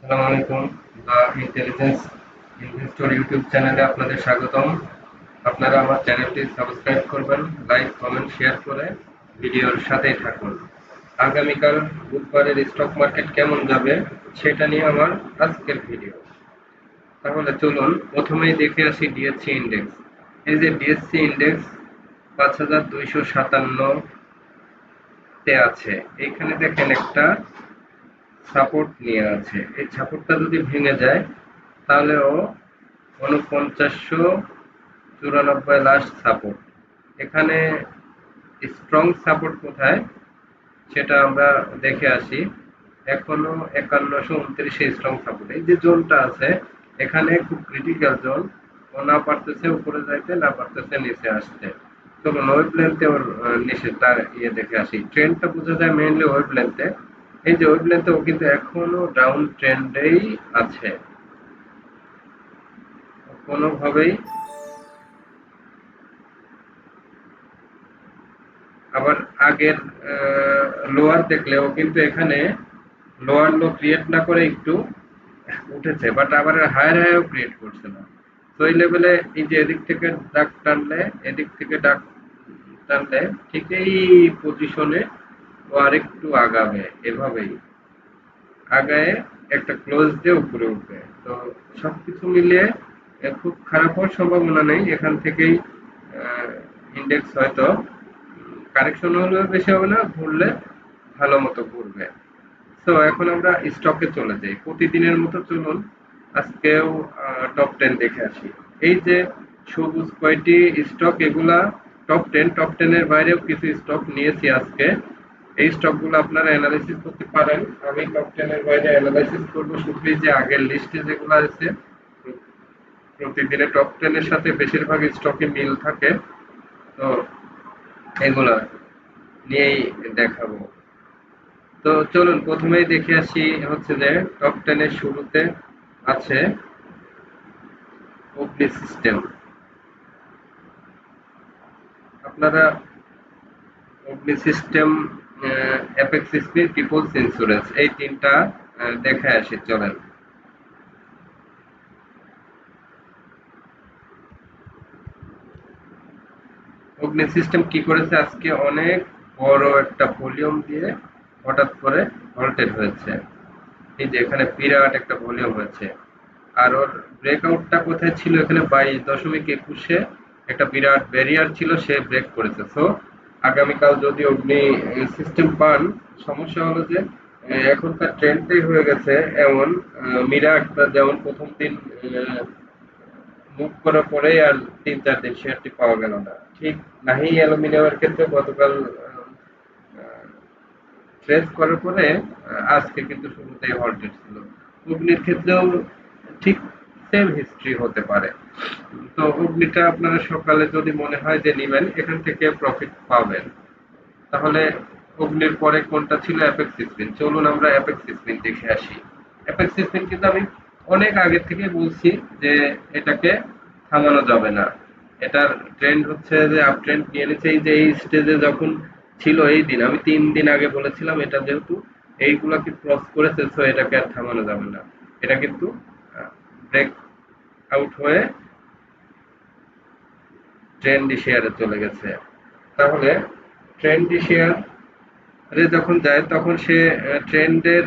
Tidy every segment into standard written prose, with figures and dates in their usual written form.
আসসালামু আলাইকুম। The intelligence investor YouTube চ্যানেলে আপনাদের স্বাগতম। আপনারা আমার চ্যানেলটি সাবস্ক্রাইব করবেন, লাইক, কমেন্ট, শেয়ার করে ভিডিওর সাথেই থাকুন। আগামীকাল বুধবারের স্টক মার্কেট কেমন যাবে সেটা নিয়ে আমার আজকের ভিডিও। তাহলে চলুন প্রথমেই দেখে আসি ডিএসসি ইন্ডেক্স। এই যে ডিএসসি ইন্ডেক্স 5257 তে আছে। এইখানে দেখেন একটা সাপোর্ট নিয়ে আছে। এই সাপোর্টটা যদি ভেঙে যায় তাহলে ও ৪৯৯৪ লাস্ট সাপোর্ট। এখানে স্ট্রং সাপোর্ট কোথায় সেটা আমরা দেখে আসি। এখনো ৫১২৯ স্ট্রং সাপোর্ট। এই যে জোনটা আছে এখানে খুব ক্রিটিক্যাল জোন। ও না পারতেছে উপরে যাইতে, না পারতেছে নিচে আসতে। চলুন ওয়েব লেন্থে ওর নিচেটা দেখে আসি। ট্রেন্ডটা বোঝা যায় মেইনলি ওয়েব লেন্থে। এই যে ওয়েব লেন্থে ও কিন্তু এখনো ডাউন ট্রেন্ডেই আছে, কোনোভাবেই। আবার আগের লোয়ার দেখলেও কিন্তু এখানে লোয়ার লো ক্রিয়েট না করে একটু উঠেছে, বাট আবার হায়ার হাইও ক্রিয়েট করছে না। তো এই লেভেলে এই যে এদিক থেকে ডাক টানলে, এদিক থেকে ডাক টানলে ঠিক এই পজিশনে ও আরেকটু আগাবে, এভাবেই আগায় একটা ক্লোজ দিয়ে উপরে উঠবে। তো সবকিছু মিলিয়ে খুব খারাপ হওয়ার সম্ভাবনা নেই। এখান থেকেই ইন্ডেক্স হয়তো কারেকশন হলেও বেশি হবে না, ঘুরলে ভালো মতো ঘুরবে। তো এখন আমরা স্টকে চলে যাই। প্রতিদিনের মতো চলুন আজকেও টপ 10 দেখে আসি। এই যে সবুজ কয়টি স্টক, এগুলা টপ 10। টপ 10 এর বাইরেও কিছু স্টক নিয়েছি আজকে। এই স্টকগুলো আপনারা অ্যানালাইসিস করতে পারেন। আমি টপ 10 এর বাইরে অ্যানালাইসিস করবো শুধু এই যে আগের লিস্টে যেগুলো আছে। প্রতিদিনের টপ 10 এর সাথে বেশিরভাগ স্টকে মিল থাকে। তো এগুলা নিয়েই দেখাবো। তো চলুন প্রথমেই দেখে আসি হচ্ছে যে টপ 10 এর শুরুতে আছে অগ্নি সিস্টেম। আপনারা Agni System, Apex Spin, Peoples Insurance এই তিনটা দেখে আসি চলেন। অগ্নি সিস্টেম কি করেছে আজকে, অনেক বড় একটা ভলিউম দিয়ে হঠাৎ করে ভল্টেড হয়েছে। এই যে এখানে বিরাট একটা ভলিউম হয়েছে। আর ওর ব্রেকআউটটা কোথায় ছিল, এখানে 22.21-এ একটা বিরাট ব্যারিয়ার ছিল, সে ব্রেক করেছে। সো আগামীকাল যদি অগ্নি সিস্টেম পান, সমস্যা হলো যে এখনকার ট্রেন্ডটাই হয়ে গেছে এমন, মীরা একটা যেমন প্রথম দিন মুভ করার পরে আর ৩-৪ দিন শেয়ারটি পাওয়া গেল না, ঠিক নাহি অ্যালুমিনিয়ামের ক্ষেত্রে গতকাল ট্রেস করার পরে আজকে কিন্তু শুরুতেই হল্টেড ছিল। অগ্নির ক্ষেত্রেও ঠিক সেম হিস্ট্রি হতে পারে। তো অগ্নিটা আপনারা সকালে যদি মনে হয় যে নিবেন, এখান থেকে প্রফিট পাবেন। তাহলে অগ্নির পরে কোনটা ছিল, অ্যাপেক্স স্পিন। চলুন আমরা অ্যাপেক্স স্পিন দেখে আসি। অ্যাপেক্স স্পিন কিন্তু আমি অনেক আগে থেকে বলছি যে এটাকে থামানো যাবে না। এটার ট্রেন্ড হচ্ছে যে আপ ট্রেন্ড নিয়ে নিচ্ছে। এই যে এই স্টেজে যখন ছিল, এই দিন আমি 3 দিন আগে বলেছিলাম এটা যেহেতু এইগুলাকে ক্রস করেছে, সো এটাকে আর থামানো যাবে না। এটা কিন্তু ব্রেক আউট হয়ে ট্রেন্ডি শেয়ারে চলে গেছে। তাহলে ট্রেন্ডি শেয়ার যখন যায় তখন সে ট্রেন্ডের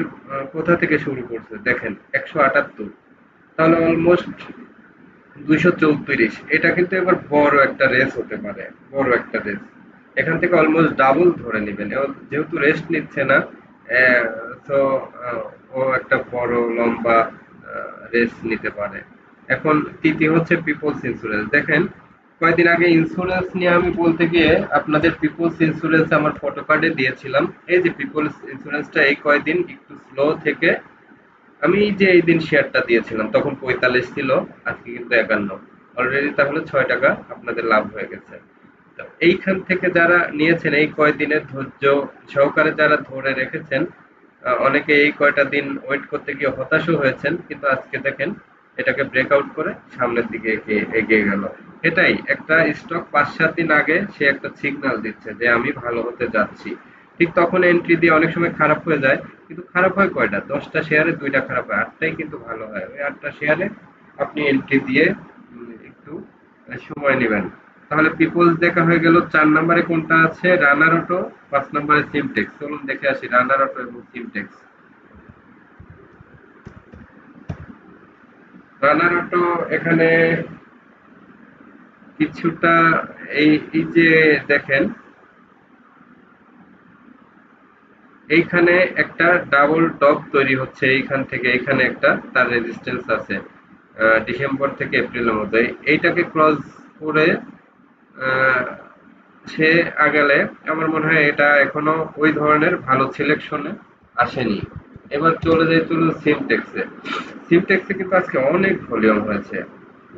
কোথা থেকে শুরু করছে দেখেন, ১৭৮। তাহলে অলমোস্ট ২৩৪। এটা কিন্তু এবার বড় একটা রেস হতে পারে, বড় একটা রেস। এখান থেকে অলমোস্ট ডাবল ধরে নেবেন। যেহেতু রেস্ট নিচ্ছে না, তো ও একটা বড় লম্বা রেস নিতে পারে। এখন তৃতীয় হচ্ছে পিপলস ইন্স্যুরেন্স। দেখেন কয়েকদিন আগে ইন্স্যুরেন্স নিয়ে আমি বলতে গিয়ে আপনাদের পিপলস ইন্স্যুরেন্স আমার ফটো কার্ডে দিয়েছিলাম। এই যে পিপলস ইন্স্যুরেন্সটা এই কয়েকদিন একটু স্লো থেকে, আমি যে এই দিন শেয়ারটা দিয়েছিলাম তখন ৪৫ ছিল, আজকে কিন্তু ৫১। অলরেডি তাহলে ৬ টাকা আপনাদের লাভ হয়ে গেছে। তো এইখান থেকে যারা নিয়েছেন, এই কয়দিনের ধৈর্য সহকারে যারা ধরে রেখেছেন, অনেকে এই কয়টা দিন ওয়েট করতে গিয়ে হতাশও হয়েছেন, কিন্তু আজকে দেখেন এটাকে ব্রেকআউট করে সামনের দিকে এগিয়ে গেল। এটাই একটা স্টক ৫-৭ দিন আগে সে একটা সিগন্যাল দিচ্ছে যে আমি ভালো হতে যাচ্ছি। ঠিক তখন এন্ট্রি দিয়ে অনেক সময় খারাপ হয়ে যায়, কিন্তু খারাপ হয় কয়টা? 10টা শেয়ারে 2টা খারাপ হয়, 8টাই কিন্তু ভালো হয়। ওই 8টা শেয়ারে আপনি এন্ট্রি দিয়ে একটু সময় নেবেন। তাহলে পিপলস দেখা হয়ে গেল। 4 নম্বরে কোনটা আছে? রানার অটো। 5 নম্বরে সিমটেক্স। চলুন দেখে আসি রানার অটো এবং সিমটেক্স। রানার অটো এখানে কিছুটা এই যে দেখেন, এইখানে একটা ডাবল টপ তৈরি হচ্ছে, এইখান থেকে এইখানে একটা তার রেজিস্ট্যান্স আছে ডিসেম্বর থেকে এপ্রিলের মধ্যে। এইটাকে ক্রস করে আহ, সে আগালে আমার মনে হয় এটা এখনো ওই ধরনের ভালো সিলেকশনে আসেনি। এবার চলুন সিমটেক্সে। সিমটেক্সে কিন্তু আজকে অনেক ভলিউম হয়েছে।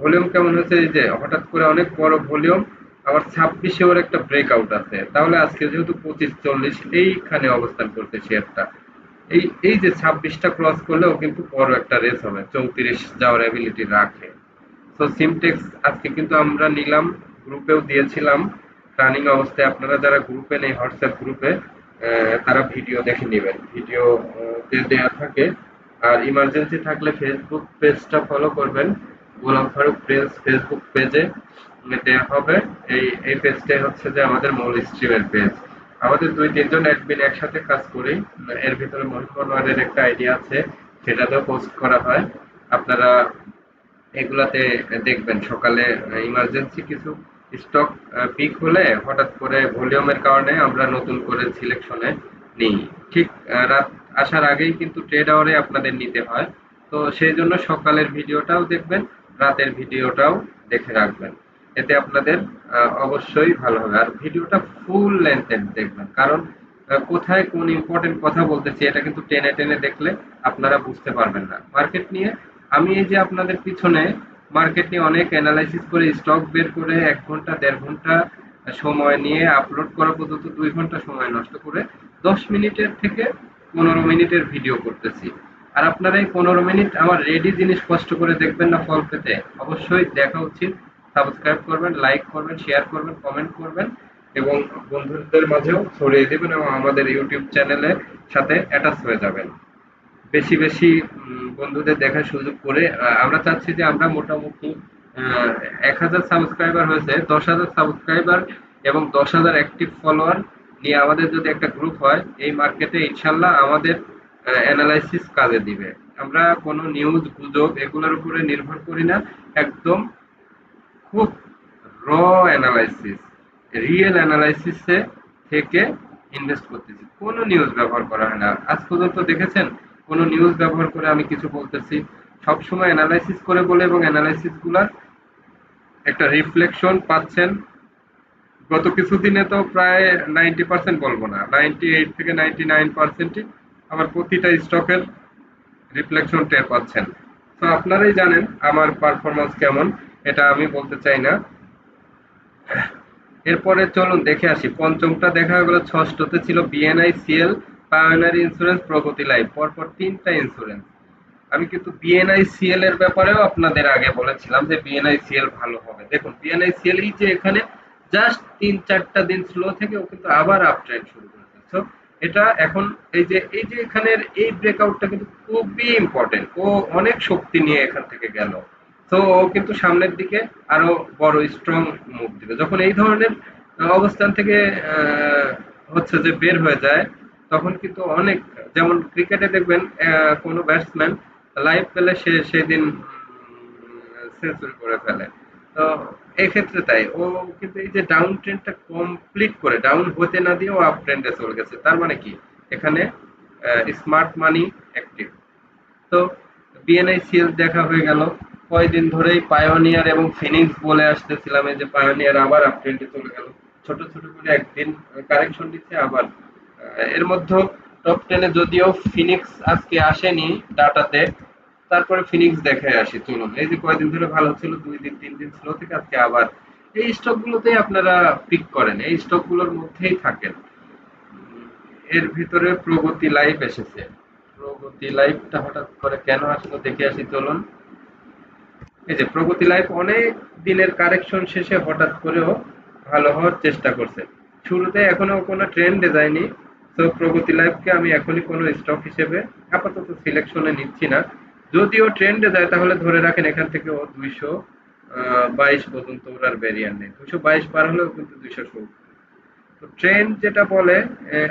ভলিউম কেমন হয়েছে? এই যে হঠাৎ করে অনেক বড় ভলিউম, আবার 26-এ ওর একটা ব্রেকআউট আছে। তাহলে আজকে যেহেতু 25-40 এইখানে অবস্থান করছে শেয়ারটা, এই যে 26টা ক্রস করলেও কিন্তু বড় একটা রেস হবে, 34 যাওয়ার অ্যাবিলিটি রাখে। তো সিমটেক্স আজকে কিন্তু আমরা নিলাম, গ্রুপেও দিয়েছিলাম রানিং অবস্থায়। আপনারা যারা গ্রুপে নেই, হোয়াটসঅ্যাপ গ্রুপে, তারা ভিডিও দেখে নেবেন, ভিডিও দেওয়া থাকে। আর ইমার্জেন্সি থাকলে ফেসবুক পেজটা ফলো করবেন, গোলাম ফারুক প্রেস ফেসবুক পেজে দেওয়া হবে। এই পেজটাই হচ্ছে যে আমাদের মূল স্ট্রিমের পেজ। আমাদের 2-3 জন অ্যাডমিন একসাথে কাজ করি। এর ভিতরে মহিমনওয়ারের একটা আইডিয়া আছে, সেটাতেও পোস্ট করা হয়। আপনারা এগুলাতে দেখবেন সকালে ইমার্জেন্সি কিছু স্টক পিক হলে হঠাৎ করে ভলিউমের কারণে আমরা নতুন করে সিলেকশনে নিই। ঠিক রাত আসার আগেই কিন্তু ট্রেড আওয়ারে আপনাদের নিতে হয়। তো সেই জন্য সকালের ভিডিওটাও দেখবেন, রাতের ভিডিওটাও দেখে রাখবেন। এতে আপনাদের অবশ্যই ভালো হবে। আর ভিডিওটা ফুল লেন্থের দেখবেন, কারণ কোথায় কোন ইম্পর্টেন্ট কথা বলতেছি এটা কিন্তু টেনে টেনে দেখলে আপনারা বুঝতে পারবেন না। মার্কেট নিয়ে আমি এই যে আপনাদের পিছনে মার্কেট নিয়ে অনেক অ্যানালাইসিস করে স্টক বের করে 1 ঘন্টা 1.5 ঘন্টা সময় নিয়ে আপলোড করা পর্যন্ত 2 ঘন্টা সময় নষ্ট করে 10 মিনিটের থেকে 15 মিনিটের ভিডিও করতেছি। আর আপনারা এই 15 মিনিট আমার রেডি জিনিস কষ্ট করে দেখবেন না ফল পেতে? অবশ্যই দেখা উচিত। সাবস্ক্রাইব করবেন, লাইক করবেন, শেয়ার করবেন, কমেন্ট করবেন এবং বন্ধুদের মাঝেও ছড়িয়ে দেবেন এবং আমাদের ইউটিউব চ্যানেলের সাথে অ্যাটাচ হয়ে যাবেন। বেশি বেশি বন্ধুদের দেখার সুযোগ করে আমরা চাচ্ছি যে আমরা মোটামুটি 1,000 সাবস্ক্রাইবার হয়েছে, 10,000 সাবস্ক্রাইবার এবং 10,000 অ্যাক্টিভ ফলোয়ার নিয়ে আমাদের যদি একটা গ্রুপ হয়, এই মার্কেটে ইনশাল্লাহ আমাদের অ্যানালাইসিস কাজে দিবে। আমরা কোনো নিউজ গুজব এগুলোর উপরে নির্ভর করি না, একদম খুব র অ্যানালাইসিস, রিয়েল অ্যানালাইসিসে থেকে ইনভেস্ট করতেছি। কোনো নিউজ ব্যবহার করা হয় না। আজ পর্যন্ত দেখেছেন কোনো নিউজ ব্যবহার করে আমি কিছু বলতেছি? সবসময় অ্যানালাইসিস করে বলে এবং অ্যানালাইসিস গুলার একটা রিফ্লেকশন পাচ্ছেন। গত কিছুদিনে তো প্রায় 90% বলবো না, 98 থেকে 99%ই আমার প্রতিটা স্টকের রিফ্লেকশন টের পাচ্ছেন। তো আপনারাই জানেন আমার পারফরমেন্স কেমন, এটা আমি বলতে চাই না। এরপরে চলুন দেখে আসি। পঞ্চমটা দেখা গেল, ষষ্ঠতে ছিল বিএনআইসিএল, পায়োনিয়ার ইন্স্যুরেন্স, প্রগতি লাইফ। পরপর 3টা ইন্স্যুরেন্স। আমি কিন্তু বিএনআইসিএল এর ব্যাপারেও আপনাদের আগে বলেছিলাম যে বিএনআইসিএল ভালো হবে। দেখুন বিএনআইসিএল এই যে এখানে জাস্ট 3-4টা দিন স্লো থেকে ও কিন্তু আবার আপ ট্রেন্ড শুরু করেছে। তো এটা এখন এই যে এখানের এই ব্রেকআউটটা কিন্তু খুবই ইম্পর্টেন্ট। ও অনেক শক্তি নিয়ে এখান থেকে গেল। তো ও কিন্তু সামনের দিকে আরো বড় স্ট্রং মুভ দিবে। যখন এই ধরনের অবস্থান থেকে হচ্ছে যে বের হয়ে যায়, তখন কিন্তু অনেক, যেমন ক্রিকেটে দেখবেন কোনো ব্যাটসম্যান লাইভ পেলে সে সেদিন সেঞ্চুরি করে ফেলে। তো এক্ষেত্রে তাই ও কিন্তু এই যে ডাউন ট্রেন্ডটা কমপ্লিট করে ডাউন হতে না দিয়ে ও আপ ট্রেন্ডে চলে গেছে। তার মানে কি? এখানে স্মার্ট মানি অ্যাক্টিভ। তো বিএনআইসিএল দেখা হয়ে গেল। কয়দিন ধরেই পায়োনিয়ার এবং ফিনিক্স বলে আসতেছিলাম, এই যে পায়োনিয়ার আবার আপ ট্রেন্ডে চলে গেল। ছোট ছোট করে একদিন কারেকশন দিচ্ছে আবার। এর মধ্যে টপ 10-এ যদিও ফিনিক্স আজকে আসেনি ডাটাতে, তারপরে ফিনিক্স দেখে আসি চলুন। এই যে কয়দিন ধরে ভালো ছিল, 2 দিন 3 দিন স্লো থেকে আজকে আবার এই স্টক গুলোতেই আপনারা পিক করেন, এই স্টক গুলোর মধ্যেই থাকেন। এর ভিতরে প্রগতি লাইফ এসেছে। প্রগতি লাইফটা হঠাৎ করে কেন আসলো দেখে আসি চলুন। এই যে প্রগতি লাইফ অনেক দিনের কারেকশন শেষে হঠাৎ করেও ভালো হওয়ার চেষ্টা করছে। শুরুতে এখনো কোনো ট্রেন্ডে যায়নি। তো প্রগতি লাইফকে আমি এখনই কোনো স্টক হিসেবে আপাতত সিলেকশনে নিচ্ছি না। যদিও ট্রেন্ডে যায় তাহলে ধরে রাখেন এখান থেকে ও 222 পর্যন্ত ওর আর ভেরিয়েন্ট নেই, 222 পার হলেও কিন্তু 270। তো ট্রেন্ড যেটা বলে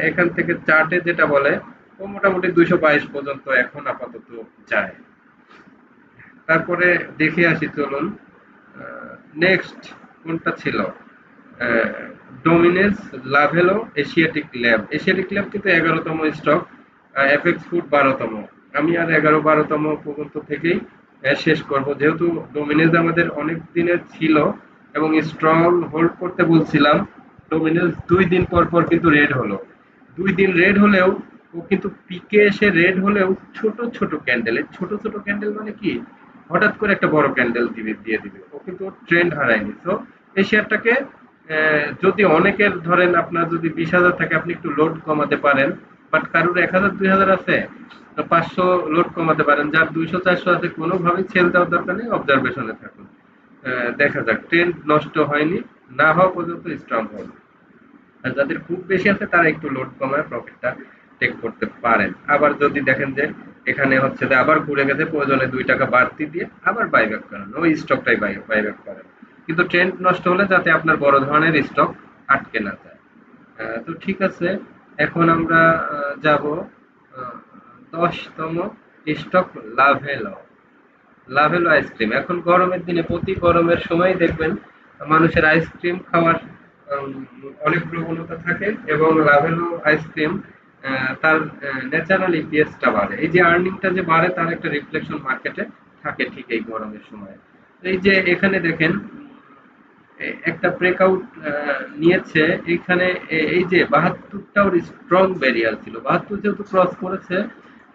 এখান থেকে চার্টে যেটা বলে ও মোটামুটি 222 পর্যন্ত এখন আপাতত যায়। তারপরে দেখে আসি চলুন। নেক্সট কোনটা ছিল? Dominance, Lovello, Asiatic lab. Asiatic lab কিন্তু 11তম স্টক, এফএক্স ফুড 12তম। আমি আর 11-12তম পর্যন্ত থেকেই শেষ করব, যেহেতু ডোমিনেন্স আমাদের অনেক দিনের ছিল এবং স্ট্রং হোল্ড করতে বলছিলাম। ডোমিনেন্স 2 দিন পর পর কিন্তু রেড হলো, 2 দিন রেড হলেও ও কিন্তু পিকে এসে রেড হলেও ছোট ছোট ক্যান্ডেল, ছোট ছোট ক্যান্ডেল মানে কি হঠাৎ করে একটা বড় ক্যান্ডেল দিয়ে দিবে, ও কিন্তু ট্রেন্ড হারায়নি। তো এই শেয়ারটাকে যদি অনেকের ধরেন আপনার যদি 20,000 থাকে আপনি একটু লোড কমাতে পারেন, বাট কারোর 1,000-2,000 আছে, 500 লোড কমাতে পারেন। যার 200-400 আছে কোনোভাবেই সেল দেওয়ার দরকার নেই, অবজারভেশনে থাকুন। দেখা যাক, ট্রেন্ড নষ্ট হয়নি, না হওয়া পর্যন্ত স্ট্রং হবে। আর যাদের খুব বেশি আছে তারা একটু লোড কমায় প্রফিটটা টেক করতে পারেন। আবার যদি দেখেন যে এখানে হচ্ছে যে আবার ঘুরে গেছে, প্রয়োজনে 2 টাকা বাড়তি দিয়ে আবার বাইব্যাক করেন, ওই স্টকটাই বাইব্যাক করেন। কিন্তু ট্রেন্ড নষ্ট হলে যাতে আপনার বড় ধরনের স্টক আটকে না যায়। তো ঠিক আছে, এখন আমরা যাব 10তম স্টক, লাভেলো। লাভেলো আইসক্রিম। এখন গরমের দিনে প্রতি গরমের সময় দেখবেন মানুষের আইসক্রিম খাওয়ার উম, অনেক প্রবণতা থাকে এবং লাভেলো আইসক্রিম তার ন্যাচারাল ইপিএসটা বাড়ে। এই যে আর্নিংটা যে বাড়ে তার একটা রিফ্লেকশন মার্কেটে থাকে ঠিক এই গরমের সময়। এই যে এখানে দেখেন একটা ব্রেকআউট নিয়েছে এখানে, এই যে 72টা ওর স্ট্রং ব্যারিয়ার ছিল, 72 যেহেতু ক্রস করেছে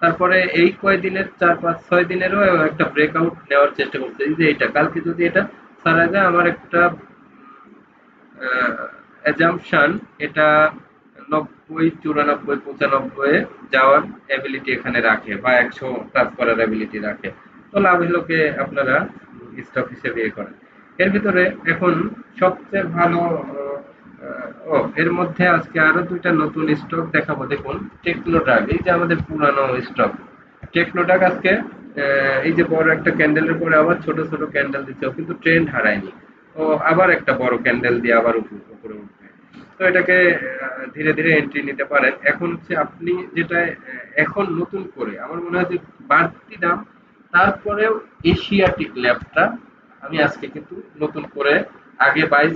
তারপরে এই কয়দিনের 4-5-6 দিনেরও একটা ব্রেকআউট নেওয়ার চেষ্টা করছে। এই যে এটা কালকে যদি এটা ছাড়া যায় আমার একটা অ্যাজাম্পশন, এটা 90, 94, 95 যাওয়ার এবিলিটি এখানে রাখে বা 100 টাচ করার এবিলিটি রাখে। তো লাভ হলোকে আপনারা স্টক হিসেবে ইয়ে করেন। এর ভিতরে এখন সবচেয়ে ভালো এর মধ্যে আজকে আরো 2টা নতুন স্টক দেখাবো। দেখুন টেকনোড্রাগ, এই যে আমাদের পুরানো স্টক টেকনোড্রাগ আজকে এই যে বড় একটা ক্যান্ডেলের পরে আবার ছোট ছোট ক্যান্ডেল দিচ্ছে, ও কিন্তু ট্রেন্ড হারায়নি, ও আবার একটা বড় ক্যান্ডেল দিয়ে আবার উপরে উঠবে। তো এটাকে ধীরে ধীরে এন্ট্রি নিতে পারেন। এখন হচ্ছে আপনি যেটা এখন নতুন করে আমার মনে হয় যে বাড়তি দাম, তারপরেও এশিয়াটিক ল্যাবটা আমি আজকে কিন্তু নতুন করে, আগে বাই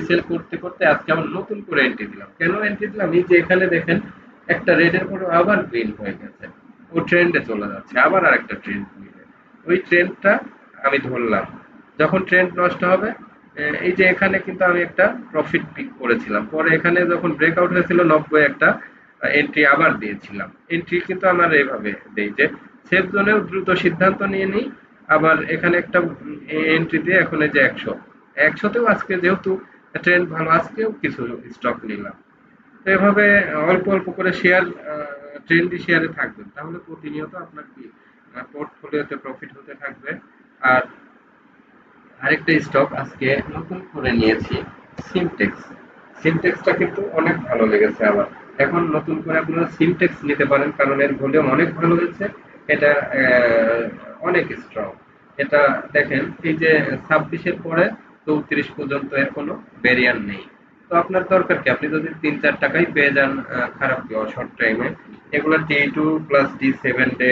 সেল করতে করতে আজকে আমার নতুন করে এন্ট্রি দিলাম। কেন এন্ট্রি দিলাম? এই যে এখানে দেখেন একটা রেডের পরে আবার গ্রিন হয়ে গেছে, ও ট্রেন্ডে চলে যাচ্ছে, আবার আরেকটা ট্রেন্ড নিবে, ওই ট্রেন্ডটা আমি ধরলাম। যখন ট্রেন্ড নষ্ট হবে এই যে এখানে কিন্তু আমি একটা প্রফিট পিক করেছিলাম, পরে এখানে যখন ব্রেকআউট হয়েছিল 90 একটা এন্ট্রি আবার দিয়েছিলাম। এন্ট্রি কিন্তু আমার এইভাবে দেই যে সেফ জোনেও দ্রুত সিদ্ধান্ত নিয়ে নিই, আবার এখানে একটা এন্ট্রি দিয়ে এখন এই যে 100তেও আজকে যেহেতু ট্রেন্ড ভালো, আজকেও কিছু স্টক নিলাম। তো এভাবে অল্প অল্প করে শেয়ার, ট্রেন্ডি শেয়ারে থাকবেন, তাহলে প্রতিনিয়ত আপনার কি পোর্টফোলিওতে প্রফিট হতে থাকবে। আর আরেকটা স্টক আজকে নতুন করে নিয়েছি, সিমটেক্স। সিমটেক্সটা কিন্তু অনেক ভালো লেগেছে আমার। এখন নতুন করে আপনারা সিমটেক্স নিতে পারেন, কারণ এর ভলিউম অনেক ভালো হয়েছে। এটা অনেক স্ট্রং। এটা দেখেন এই যে 26-এর পরে 34 পর্যন্ত এর কোনো ভেরিয়েন্ট নেই। তো আপনার দরকার কি? আপনি যদি 3-4 টাকায় পেয়ে যান, খারাপ কি শর্ট টাইমে, এগুলা D2 প্লাস D7 ডে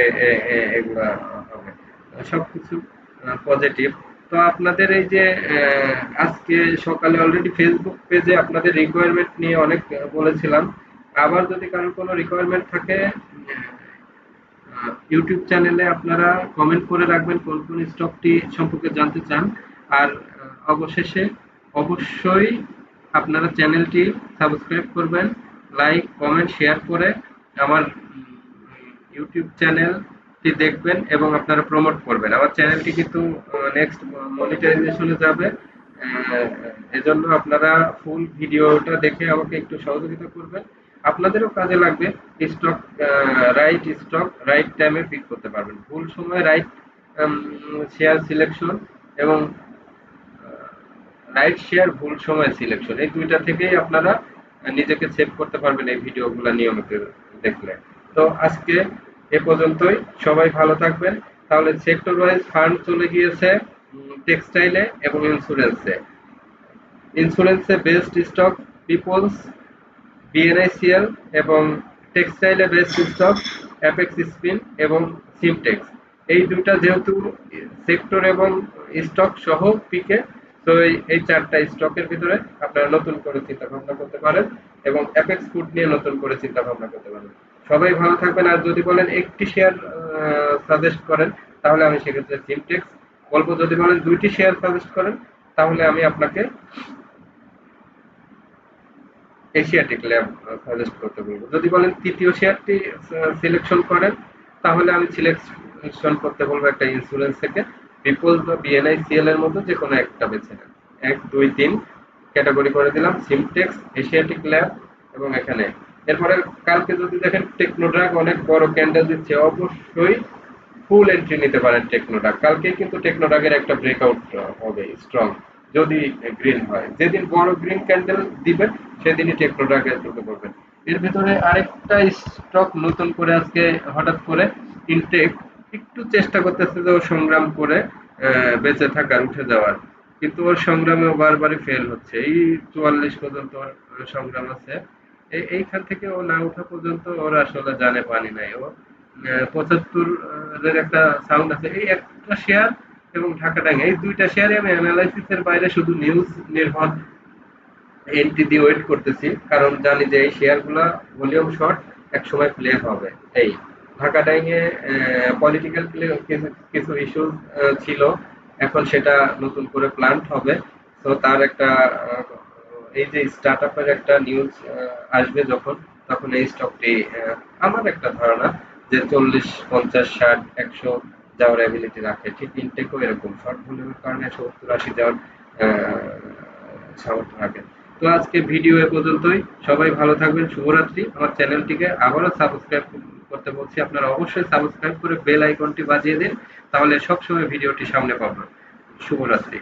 এগুলা হবে সবকিছু পজিটিভ। তো আপনাদের এই যে আজকে সকালে অলরেডি ফেসবুক পেজে আপনাদের রিকোয়ারমেন্ট নিয়ে অনেক বলেছিলাম। আবার যদি কারোর কোনো রিকোয়ারমেন্ট থাকে ইউটিউব চ্যানেলে আপনারা কমেন্ট করে রাখবেন কোন কোন স্টকটি সম্পর্কে জানতে চান। আর অবশেষে অবশ্যই আপনারা চ্যানেলটি সাবস্ক্রাইব করবেন, লাইক কমেন্ট শেয়ার করে আমার ইউটিউব চ্যানেলটি দেখবেন এবং আপনারা প্রমোট করবেন। আমার চ্যানেলটি কিন্তু নেক্সট মনিটাইজেশনে যাবে, এজন্য আপনারা ফুল ভিডিওটা দেখে আমাকে একটু সহযোগিতা করবেন। আপনাদেরও কাজে লাগবে, স্টক স্টক রাইট টাইমে পিক করতে পারবেন, ভুল সময় রাইট শেয়ার সিলেকশন এবং রাইট শেয়ার ভুল সময় সিলেকশন, এই দুইটা থেকেই আপনারা নিজেকে সেভ করতে পারবেন এই ভিডিওগুলো নিয়মিত দেখলে। তো আজকে এ পর্যন্তই, সবাই ভালো থাকবেন। তাহলে সেক্টর ওয়াইজ ফান্ড চলে গিয়েছে টেক্সটাইলে এবং ইন্স্যুরেন্সে। ইন্স্যুরেন্সে বেস্ট স্টক পিপলস, বিএনআইসিএল, এবং টেক্সটাইলে বেস্ট স্টক অ্যাপেক্স স্পিন এবং সিমটেক্স। এই দুইটা যেহেতু সেক্টর এবং স্টক সহ পিকে, তো এই চারটা স্টকের ভিতরে আপনারা নতুন করে চিন্তা ভাবনা করতে পারেন এবং অ্যাপেক্স ফুড নিয়ে নতুন করে চিন্তা ভাবনা করতে পারেন। সবাই ভালো থাকবেন। আর যদি বলেন একটি শেয়ার সাজেস্ট করেন, তাহলে আমি সেক্ষেত্রে সিমটেক্স বলবো। যদি বলেন দুইটি শেয়ার সাজেস্ট করেন, তাহলে আমি আপনাকে এশিয়াটিক ল্যাব সাজেস্ট করতে বলবো। যদি বলেন তৃতীয় শেয়ারটি সিলেকশন করেন, তাহলে আমি সিলেকশন করতে বলবো একটা ইন্স্যুরেন্স থেকে পিপলস বা বিএনআইসিএল এর মধ্যে যে কোনো একটা বেছে নেন। 1, 2, 3 ক্যাটাগরি করে দিলাম, সিমটেক্স, এশিয়াটিক ল্যাব এবং এখানে। এরপরে কালকে যদি দেখেন টেকনোড্রাগ অনেক বড় ক্যান্ডেল দিচ্ছে, অবশ্যই ফুল এন্ট্রি নিতে পারেন টেকনোডাক। কালকেই কিন্তু টেকনোডাকের একটা ব্রেকআউট হবে স্ট্রং, যদি গ্রিন হয়। যেদিন বড় গ্রিন ক্যান্ডেল দিবে সেদিনই টেকনোডাকে ঢুকে পড়বেন। এর ভিতরে আরেকটা স্টক নতুন করে আজকে হঠাৎ করে ইনটেক একটু চেষ্টা করতেছে যে ও সংগ্রাম করে বেঁচে থাকার, উঠে যাওয়ার, কিন্তু ওর সংগ্রামে বারবারই ফেল হচ্ছে। এই 44 পর্যন্ত ওর সংগ্রাম আছে। এইখান থেকে ও না ওঠা পর্যন্ত ওর আসলে জানে পানি নাই। ও 75 এর একটা সাউন্ড আছে, এই একটা শেয়ার এবং ঢাকা ডাঙ্গা, এই দুইটা শেয়ারে আমি অ্যানালাইসিস এর বাইরে শুধু নিউজ নির্ভর এন্ট্রি দিয়ে ওয়েট করতেছি, কারণ জানি যে এই শেয়ারগুলা ভলিউম শর্ট, এক সময় প্লে হবে। এই ঢাকা ডাইংয়ে পলিটিক্যাল কিছু ইস্যু ছিল, এখন সেটা নতুন করে প্ল্যান্ট হবে। তো তার একটা এই যে স্টার্টআপের একটা নিউজ আসবে যখন, তখন এই স্টকটি আমার একটা ধারণা যে 40, 50, 60, 100 যাওয়ার অ্যাবিলিটি রাখে। ঠিক ইনটেকও এরকম শর্ট ভলিউমের কারণে 70, 80 যাওয়ার সামর্থ্য রাখে। তো আজকে ভিডিও এ পর্যন্তই। সবাই ভালো থাকবেন। শুভরাত্রি। আমার চ্যানেলটিকে আবারও সাবস্ক্রাইব করতে বলছি। আপনারা অবশ্যই সাবস্ক্রাইব করে বেল আইকনটি বাজিয়ে দিন, তাহলে সবসময় ভিডিওটি সামনে পাবেন। শুভরাত্রি।